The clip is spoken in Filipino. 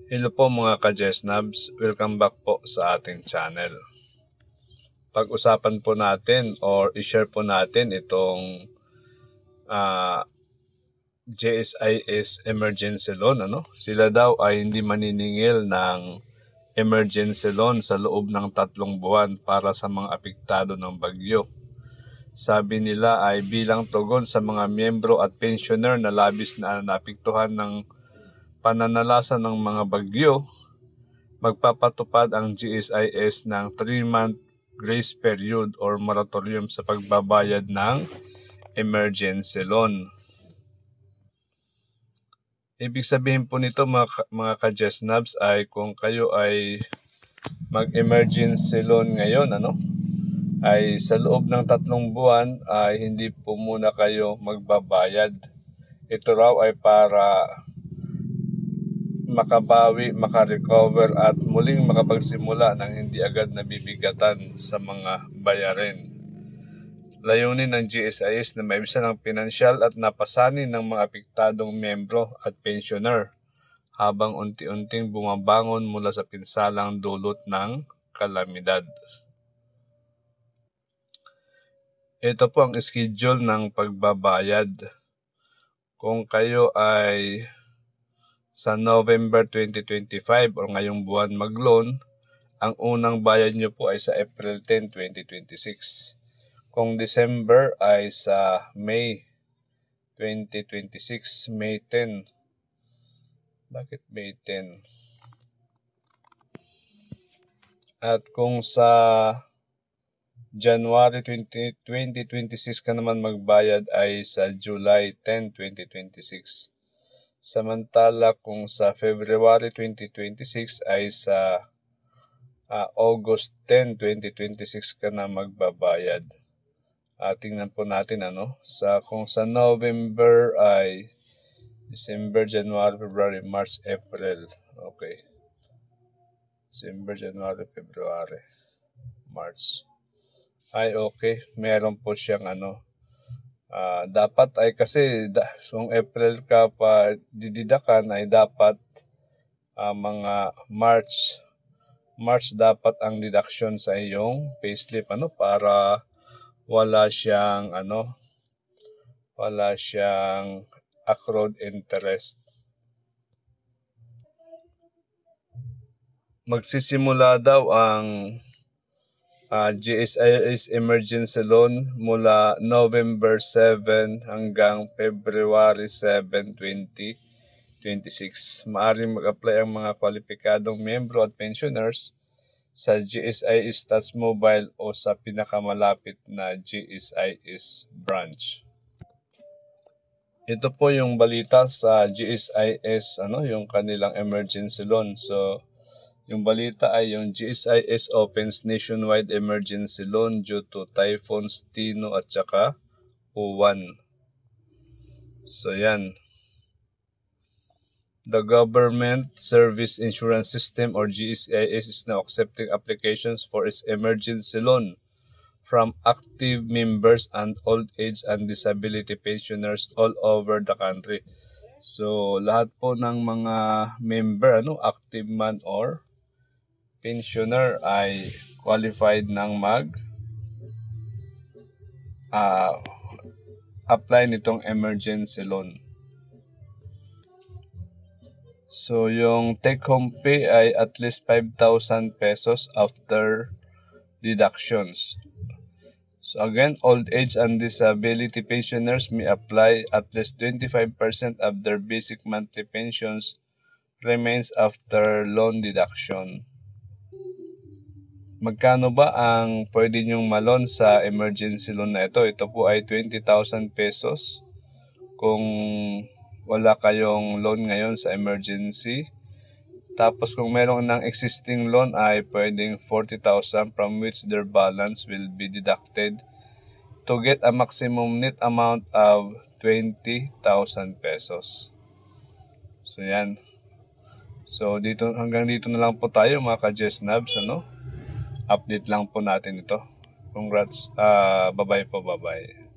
Hello po mga ka-Jesnabs, welcome back po sa ating channel. Pag-usapan po natin or i-share po natin itong GSIS emergency loan. Sila daw ay hindi maniningil ng emergency loan sa loob ng 3 buwan para sa mga apektado ng bagyo. Sabi nila ay bilang tugon sa mga miyembro at pensioner na labis na naapektuhan ng pananalasa ng mga bagyo, magpapatupad ang GSIS ng 3-month grace period or moratorium sa pagbabayad ng emergency loan. Ibig sabihin po nito mga ka-Jesnabs ay kung kayo ay mag-emergency loan ngayon, ay sa loob ng 3 buwan ay hindi po muna kayo magbabayad. Ito raw ay para makabawi, makarecover at muling makapagsimula ng hindi agad nabibigatan sa mga bayarin. Layunin ng GSIS na maibsan ang pinansyal at napasanin ng mga apektadong miyembro at pensioner habang unti-unting bumabangon mula sa pinsalang dulot ng kalamidad. Ito po ang schedule ng pagbabayad. Kung kayo ay sa November 2025 o ngayong buwan mag-loan, ang unang bayad nyo po ay sa April 10, 2026. Kung December ay sa May 2026, May 10. Bakit May 10? At kung sa January 2026 ka naman magbayad ay sa July 10, 2026. Samantala kung sa February 2026 ay sa August 10, 2026 ka na magbabayad. Tingnan po natin kung sa November ay December, January, February, March, April. Okay. December, January, February, March. Ay okay, meron po siyang dapat ay kasi kung April ka pa dididakan ay dapat mga March dapat ang deduction sa iyong payslip para wala siyang accrued interest. Magsisimula daw ang GSIS emergency loan mula November 7 hanggang February 7, 2026. Maaaring mag-apply ang mga kwalipikadong miyembro at pensioners sa GSIS Stats Mobile o sa pinakamalapit na GSIS branch. Ito po yung balita sa GSIS, yung kanilang emergency loan. So, yung balita ay yung GSIS opens nationwide emergency loan due to typhoons Tino at saka Uwan. So, yan. The Government Service Insurance System or GSIS is now accepting applications for its emergency loan from active members and old age and disability pensioners all over the country. So, lahat po ng mga member, active man or pensioner ay qualified ng apply nitong emergency loan. So, yung take-home pay ay at least 5,000 pesos after deductions. So, again, old age and disability pensioners may apply at least 25% of their basic monthly pensions remains after loan deduction. Magkano ba ang pwede nyong malon sa emergency loan na ito? Ito po ay 20,000 pesos kung wala kayong loan ngayon sa emergency. Tapos kung meron ng existing loan ay pwedeng 40,000 from which their balance will be deducted to get a maximum net amount of 20,000 pesos. So yan. So hanggang dito na lang po tayo mga ka-Jesnabs, Update lang po natin ito. Congrats. Bye-bye po, bye-bye.